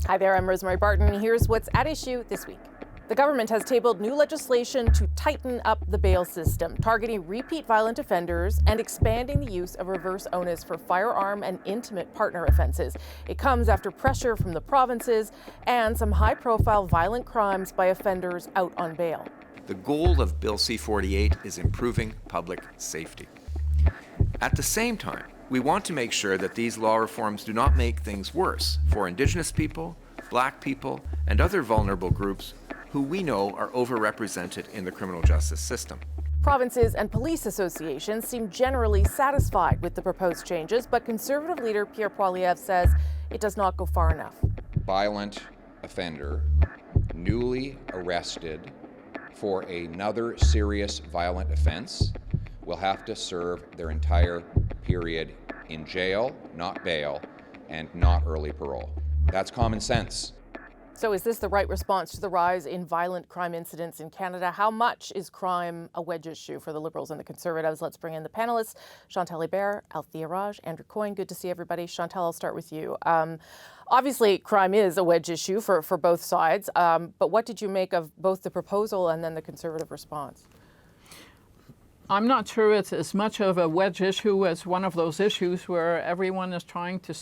Hi there, I'm Rosemary Barton. Here's what's at issue this week. The government has tabled new legislation to tighten up the bail system, targeting repeat violent offenders and expanding the use of reverse onus for firearm and intimate partner offenses. It comes after pressure from the provinces and some high-profile violent crimes by offenders out on bail. The goal of Bill C-48 is improving public safety. At the same time, we want to make sure that these law reforms do not make things worse for Indigenous people, Black people, and other vulnerable groups who we know are overrepresented in the criminal justice system. Provinces and police associations seem generally satisfied with the proposed changes, but Conservative leader Pierre Poilievre says it does not go far enough. Violent offender, newly arrested for another serious violent offense, will have to serve their entire period in jail, not bail, and not early parole. That's common sense. So is this the right response to the rise in violent crime incidents in Canada? How much is crime a wedge issue for the Liberals and the Conservatives? Let's bring in the panelists. Chantal Hebert, Althia Raj, Andrew Coyne. Good to see everybody. Chantal, I'll start with you. Obviously, crime is a wedge issue for both sides, but what did you make of both the proposal and then the Conservative response? I'm not sure it's as much of a wedge issue as one of those issues where everyone is trying to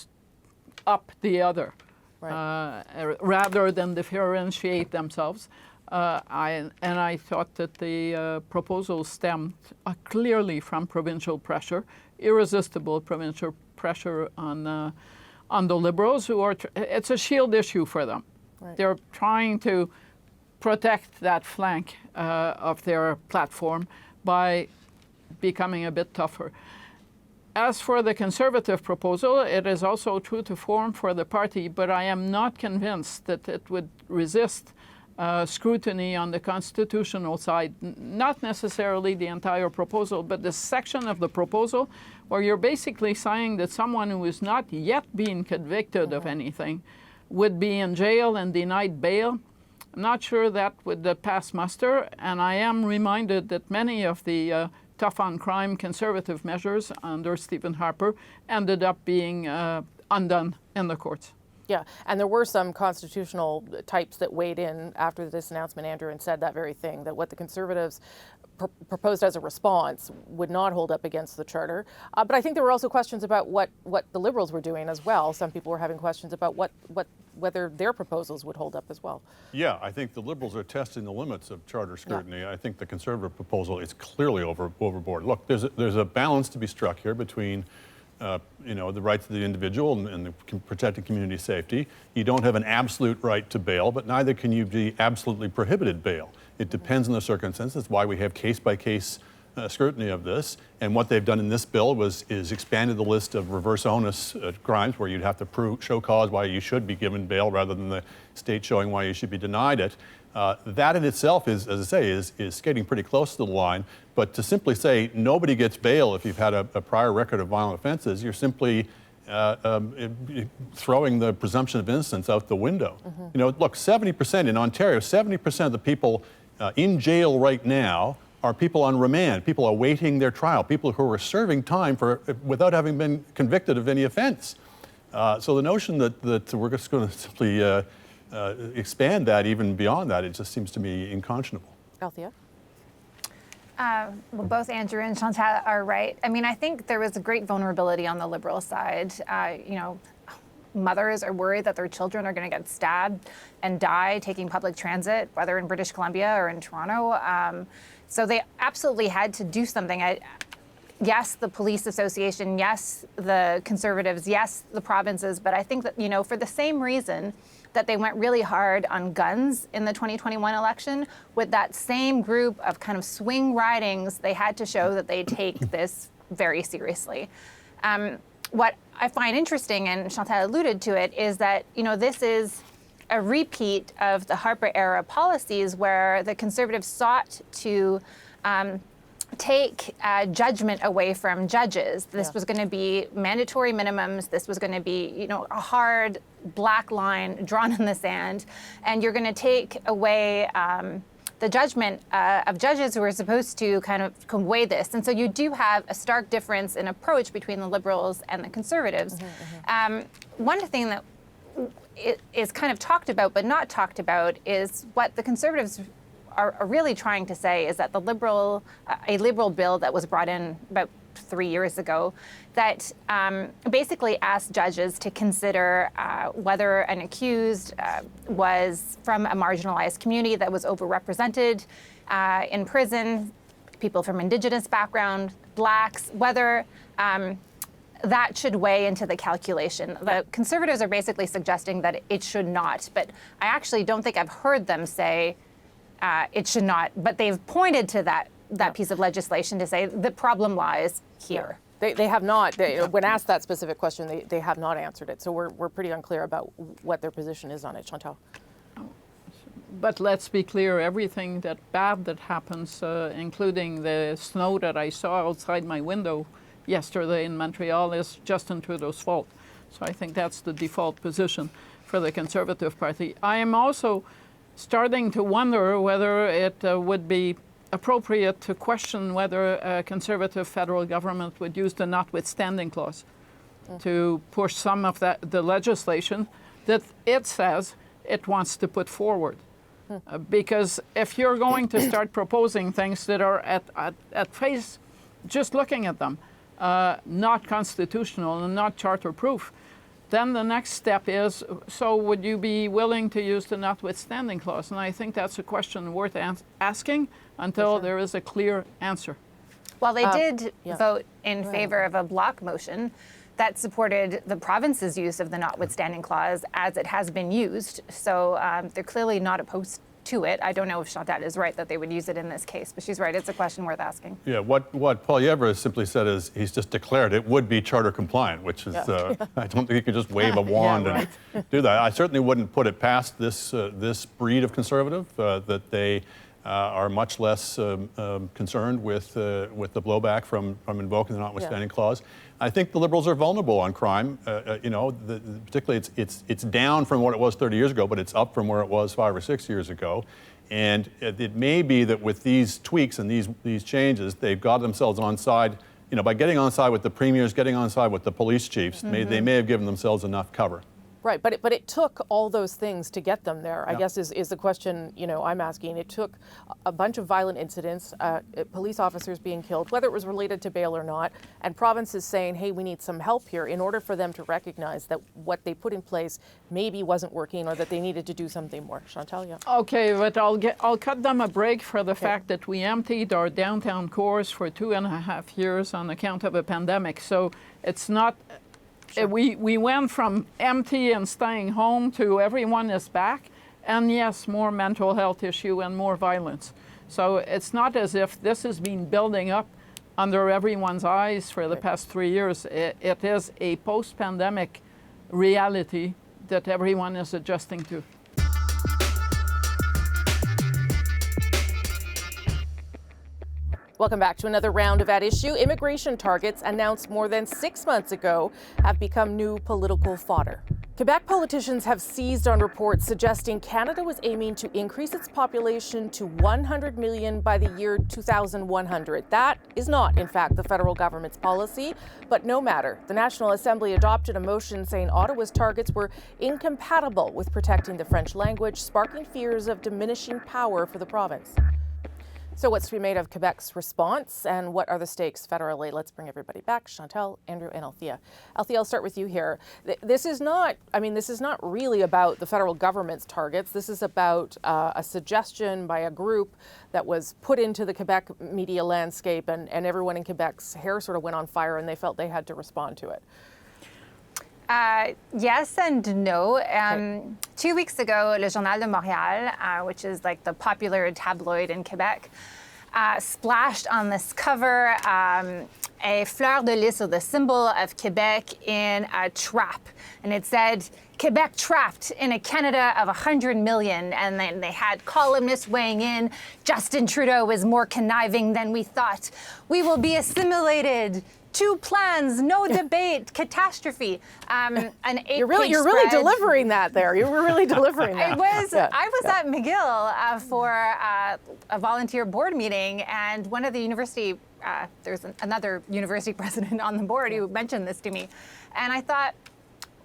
up the other. Right. Rather than differentiate themselves. I thought that the proposal stemmed clearly from provincial pressure, irresistible provincial pressure on the Liberals, who are, it's a shield issue for them. Right. They're trying to protect that flank of their platform by becoming a bit tougher. As for the Conservative proposal, it is also true to form for the party, but I am not convinced that it would resist scrutiny on the constitutional side, not necessarily the entire proposal, but the section of the proposal where you're basically saying that someone who is not yet being convicted of anything would be in jail and denied bail. I'm not sure that would pass muster, and I am reminded that many of the tough on crime Conservative measures under Stephen Harper ended up being undone in the courts. Yeah, and there were some constitutional types that weighed in after this announcement, Andrew, and said that very thing, that what the Conservatives proposed as a response would not hold up against the Charter. But I think there were also questions about what the Liberals were doing as well. Some people were having questions about whether their proposals would hold up as well. Yeah, I think the Liberals are testing the limits of Charter scrutiny. Yeah. I think the Conservative proposal is clearly overboard. Look, there's a balance to be struck here between the rights of the individual and the protecting community safety. You don't have an absolute right to bail, but neither can you be absolutely prohibited bail. It depends on the circumstances. That's why we have case-by-case scrutiny of this. And what they've done in this bill is expanded the list of reverse onus crimes where you'd have to show cause why you should be given bail rather than the state showing why you should be denied it. That in itself is, as I say, is skating pretty close to the line. But to simply say nobody gets bail if you've had a prior record of violent offenses, you're simply throwing the presumption of innocence out the window. Mm-hmm. Look, 70% in Ontario, 70% of the people in jail right now are people on remand, people awaiting their trial, people who are serving time without having been convicted of any offense. So the notion that we're just going to simply expand that even beyond that, it just seems to me unconscionable. Althia? Well, both Andrew and Chantal are right. I mean, I think there was a great vulnerability on the Liberal side. Mothers are worried that their children are going to get stabbed and die taking public transit, whether in British Columbia or in Toronto. So they absolutely had to do something. Yes, the police association, yes, the Conservatives, yes, the provinces, but I think that, for the same reason that they went really hard on guns in the 2021 election, with that same group of kind of swing ridings, they had to show that they take this very seriously. What I find interesting, and Chantal alluded to it, is that, this is a repeat of the Harper era policies where the Conservatives sought to take judgment away from judges. This was going to be mandatory minimums. This was going to be, a hard black line drawn in the sand. And you're going to take away the judgment of judges who are supposed to kind of weigh this. And so you do have a stark difference in approach between the Liberals and the Conservatives. One thing that is kind of talked about but not talked about is what the Conservatives are really trying to say is that a liberal bill that was brought in about 3 years ago that basically asked judges to consider whether an accused was from a marginalized community that was overrepresented in prison, people from Indigenous background, Blacks, whether that should weigh into the calculation. The Conservatives are basically suggesting that it should not, but I actually don't think I've heard them say it should not, but they've pointed to that piece of legislation to say the problem lies here. They have not. When asked that specific question, they have not answered it. So we're pretty unclear about what their position is on it. Chantal. But let's be clear, everything bad that happens, including the snow that I saw outside my window yesterday in Montreal, is Justin Trudeau's fault. So I think that's the default position for the Conservative Party. I am also starting to wonder whether it would be appropriate to question whether a Conservative federal government would use the notwithstanding clause to push some of the legislation that it says it wants to put forward. Because if you're going to start proposing things that are at face, just looking at them, not constitutional and not charter proof, then the next step is, so would you be willing to use the notwithstanding clause? And I think that's a question worth asking until there is a clear answer. Well, they did vote in favor of a block motion that supported the province's use of the notwithstanding clause as it has been used. So they're clearly not opposed to it. I don't know if Chantal is right that they would use it in this case, but she's right. It's a question worth asking. Yeah, what Poilievre has simply said is he's just declared it would be charter compliant, which is, I don't think you could just wave a wand and do that. I certainly wouldn't put it past this breed of Conservative, that they are much less concerned with the blowback from invoking the notwithstanding clause. I think the Liberals are vulnerable on crime. Particularly, it's down from what it was 30 years ago, but it's up from where it was 5 or 6 years ago. And it may be that with these tweaks and these changes, they've got themselves on side. By getting on side with the premiers, getting on side with the police chiefs, they may have given themselves enough cover. Right, but it took all those things to get them there, I guess is the question, I'm asking. It took a bunch of violent incidents, police officers being killed, whether it was related to bail or not, and provinces saying, hey, we need some help here in order for them to recognize that what they put in place maybe wasn't working or that they needed to do something more. Chantal, Okay, but I'll cut them a break for the fact that we emptied our downtown cores for 2.5 years on account of a pandemic. So it's not... Sure. We went from empty and staying home to everyone is back, and yes, more mental health issue and more violence. So it's not as if this has been building up under everyone's eyes for the past 3 years. It is a post-pandemic reality that everyone is adjusting to. Welcome back to another round of At Issue. Immigration targets announced more than 6 months ago have become new political fodder. Quebec politicians have seized on reports suggesting Canada was aiming to increase its population to 100 million by the year 2100. That is not, in fact, the federal government's policy, but no matter. The National Assembly adopted a motion saying Ottawa's targets were incompatible with protecting the French language, sparking fears of diminishing power for the province. So what's to be made of Quebec's response, and what are the stakes federally? Let's bring everybody back. Chantal, Andrew, and Althia. Althia, I'll start with you here. This is not really about the federal government's targets. This is about a suggestion by a group that was put into the Quebec media landscape, and everyone in Quebec's hair sort of went on fire, and they felt they had to respond to it. Yes and no. 2 weeks ago, Le Journal de Montréal, which is like the popular tabloid in Quebec, splashed on this cover a fleur de lis, or the symbol of Quebec, in a trap. And it said, Quebec trapped in a Canada of 100 million. And then they had columnists weighing in. Justin Trudeau is more conniving than we thought. We will be assimilated. 2 plans, no debate, catastrophe. An 8-page You're really delivering that there. You were really delivering that. I was at McGill for a volunteer board meeting, and one of the university, there's another university president on the board who mentioned this to me. And I thought,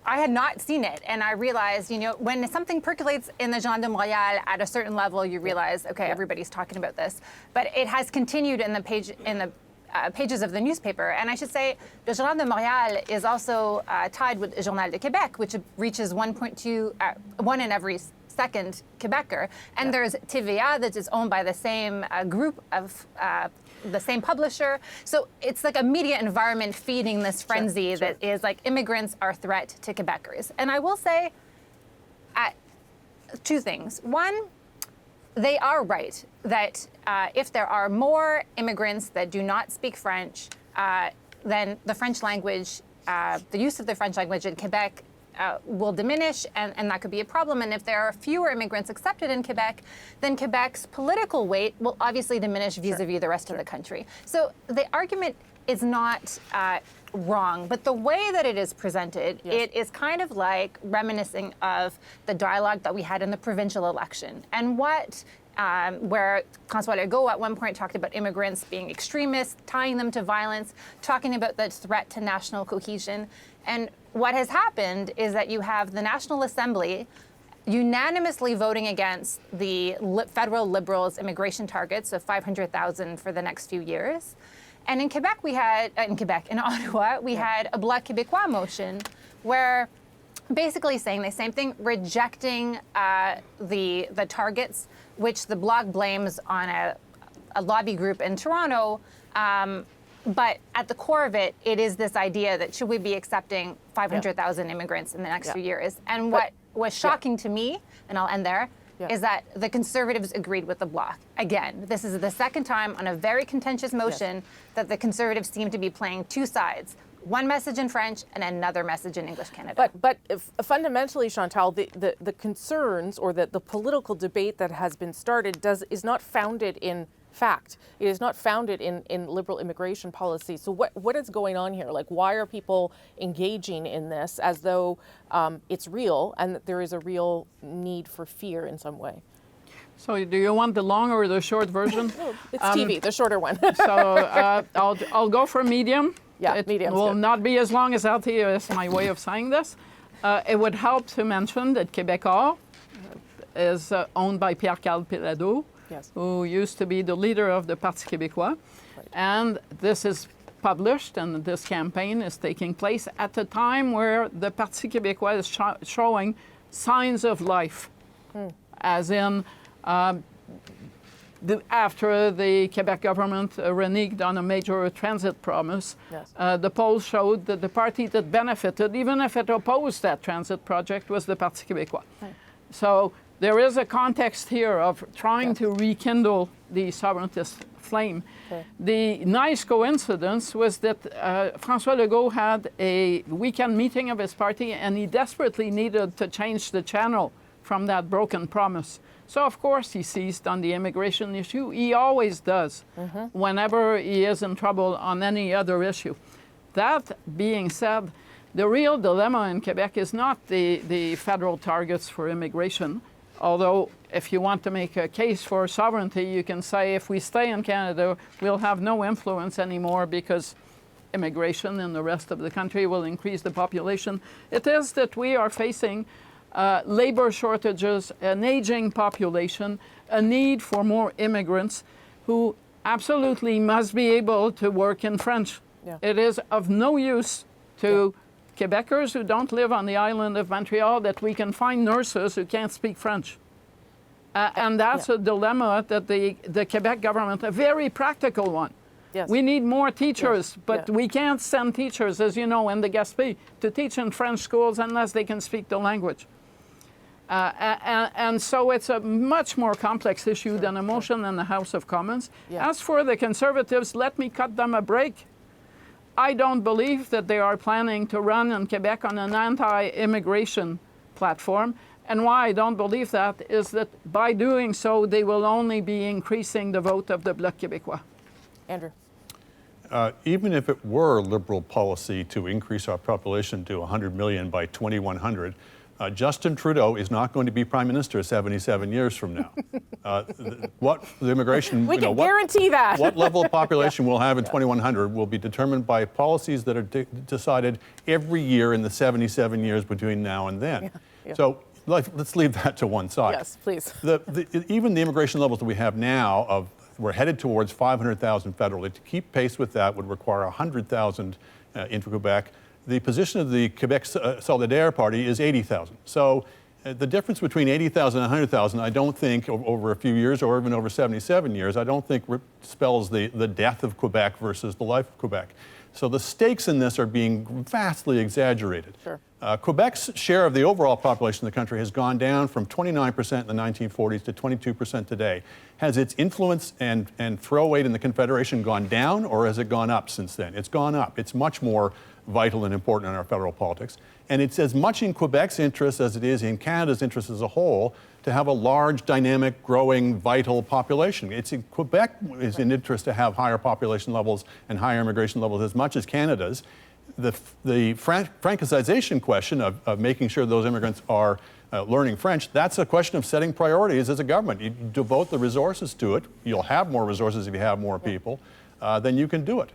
I had not seen it, and I realized, when something percolates in the Journal de Montréal at a certain level, you realize, okay, everybody's talking about this. But it has continued in the pages of the newspaper, and I should say, the Journal de Montréal is also tied with the Journal de Québec, which reaches 1.2, one in every second Quebecer, and there's TVA that is owned by the same group of. The same publisher. So it's like a media environment feeding this frenzy that is like immigrants are a threat to Quebecers. And I will say two things. One, they are right that if there are more immigrants that do not speak French, then the French language, the use of the French language in Quebec will diminish, and that could be a problem. And if there are fewer immigrants accepted in Quebec, then Quebec's political weight will obviously diminish vis-a-vis the rest of the country. So the argument is not wrong, but the way that it is presented, it is kind of like reminiscing of the dialogue that we had in the provincial election, and where François Legault at one point talked about immigrants being extremists, tying them to violence, talking about the threat to national cohesion. And what has happened is that you have the National Assembly unanimously voting against the federal Liberals' immigration targets of 500,000 for the next few years. And in Quebec, in Ottawa, we had a Bloc Québécois motion where basically saying the same thing, rejecting the targets, which the Bloc blames on a lobby group in Toronto. But at the core of it, it is this idea that should we be accepting 500,000 immigrants in the next few years? And what was shocking to me, and I'll end there, is that the Conservatives agreed with the Bloc. Again, this is the second time on a very contentious motion that the Conservatives seem to be playing two sides. One message in French and another message in English Canada. But fundamentally, Chantal, the concerns or the political debate that has been started is not founded in fact. It is not founded in liberal immigration policy. So what is going on here? Like, why are people engaging in this as though it's real and that there is a real need for fear in some way? So do you want the long or the short version? It's TV, the shorter one. So I'll go for medium. Yeah, it medium. will not be as long as Althia is my way of saying this. It would help to mention that Québécois is owned by Pierre-Carl Péladeau, who used to be the leader of the Parti québécois. Right. And this is published, and this campaign is taking place at a time where the Parti québécois is showing signs of life, as in after the Quebec government reneged on a major transit promise, the polls showed that the party that benefited, even if it opposed that transit project, was the Parti québécois. Right. So there is a context here of trying to rekindle the sovereigntist flame. Okay. The nice coincidence was that François Legault had a weekend meeting of his party, and he desperately needed to change the channel from that broken promise. So, of course, he seized on the immigration issue. He always does whenever he is in trouble on any other issue. That being said, the real dilemma in Quebec is not the federal targets for immigration. Although, if you want to make a case for sovereignty, you can say if we stay in Canada, we'll have no influence anymore because immigration in the rest of the country will increase the population. It is that we are facing labor shortages, an aging population, a need for more immigrants who absolutely must be able to work in French. Yeah. It is of no use to Quebecers who don't live on the island of Montreal that we can find nurses who can't speak French. And that's a dilemma that the Quebec government, a very practical one. Yes. We need more teachers, but we can't send teachers, as you know, in the Gaspé to teach in French schools unless they can speak the language. And so it's a much more complex issue than a motion in the House of Commons. Yeah. As for the Conservatives, let me cut them a break. I don't believe that they are planning to run in Quebec on an anti-immigration platform. And why I don't believe that is that by doing so, they will only be increasing the vote of the Bloc Québécois. Andrew. Even if it were Liberal policy to increase our population to 100 million by 2100, Justin Trudeau is not going to be Prime Minister 77 years from now. What the immigration, we can guarantee that. What level of population we'll have in 2100 will be determined by policies that are decided every year in the 77 years between now and then. So let's leave that to one side. Yes, please. Even the immigration levels that we have now, we're headed towards 500,000 federally. To keep pace with that would require 100,000 into Quebec. The position of the Quebec Solidaire Party is 80,000. So the difference between 80,000 and 100,000, I don't think over a few years or even over 77 years, I don't think spells the death of Quebec versus the life of Quebec. So the stakes in this are being vastly exaggerated. Sure. Quebec's share of the overall population of the country has gone down from 29% in the 1940s to 22% today. Has its influence and throw weight in the Confederation gone down, or has it gone up since then? It's gone up. It's much more vital and important in our federal politics. And it's as much in Quebec's interest as it is in Canada's interest as a whole to have a large, dynamic, growing, vital population. It's in Quebec is in interest to have higher population levels and higher immigration levels as much as Canada's. The Francization question of making sure those immigrants are learning French, that's a question of setting priorities as a government. You devote the resources to it. You'll have more resources if you have more people. Then you can do it.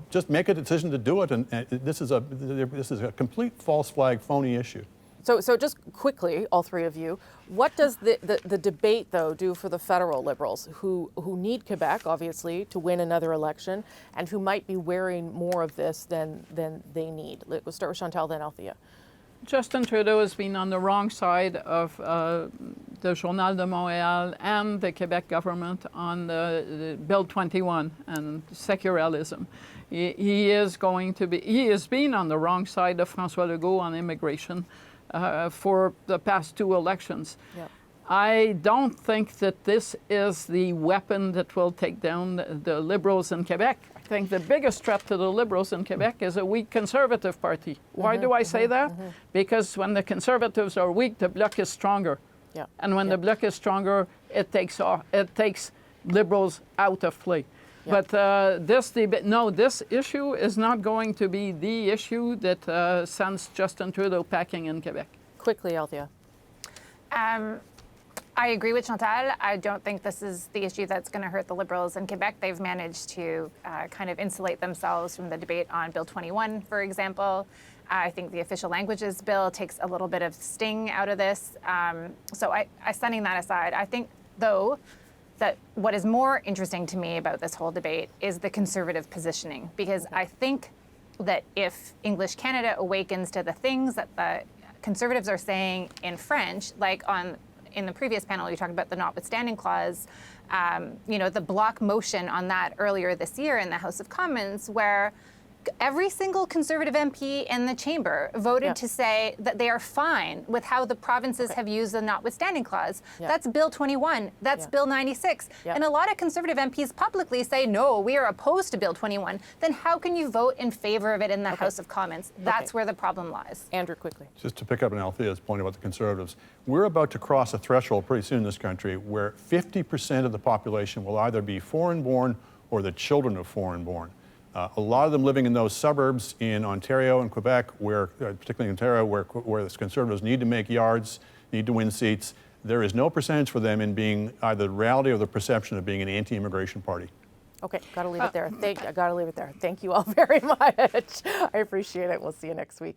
Just make a decision to do it, and this is a complete false flag, phony issue. So just quickly, all three of you, what does the debate, though, do for the federal Liberals who need Quebec, obviously, to win another election, and who might be wearing more of this than they need? We'll start with Chantal, then Althia. Justin Trudeau has been on the wrong side of the Journal de Montréal and the Quebec government on the Bill 21 and secularism. He has been on the wrong side of François Legault on immigration for the past two elections. Yep. I don't think that this is the weapon that will take down the Liberals in Quebec. I think the biggest threat to the Liberals in Quebec is a weak Conservative Party. Why do I say that? Because when the Conservatives are weak, the Bloc is stronger. Yeah. And when the Bloc is stronger, it takes Liberals out of play. Yeah. But this issue is not going to be the issue that sends Justin Trudeau packing in Quebec. Quickly, Althia. I agree with Chantal. I don't think this is the issue that's going to hurt the Liberals in Quebec. They've managed to kind of insulate themselves from the debate on Bill 21, for example. I think the official languages bill takes a little bit of sting out of this. So setting that aside, I think, though, that what is more interesting to me about this whole debate is the Conservative positioning, because I think that if English Canada awakens to the things that the Conservatives are saying in French, like in the previous panel, you talked about the notwithstanding clause, the block motion on that earlier this year in the House of Commons, where every single Conservative MP in the chamber voted to say that they are fine with how the provinces have used the notwithstanding clause. That's Bill 21. That's Bill 96. And a lot of Conservative MPs publicly say, no, we are opposed to Bill 21. Then how can you vote in favor of it in the House of Commons? That's where the problem lies. Andrew, quickly. Just to pick up on Althia's point about the Conservatives, we're about to cross a threshold pretty soon in this country where 50% of the population will either be foreign-born or the children of foreign-born. A lot of them living in those suburbs in Ontario and Quebec, particularly in Ontario, where the Conservatives need to make yards, need to win seats. There is no percentage for them in being either the reality or the perception of being an anti-immigration party. Okay, got to leave it there. Thank you all very much. I appreciate it. We'll see you next week.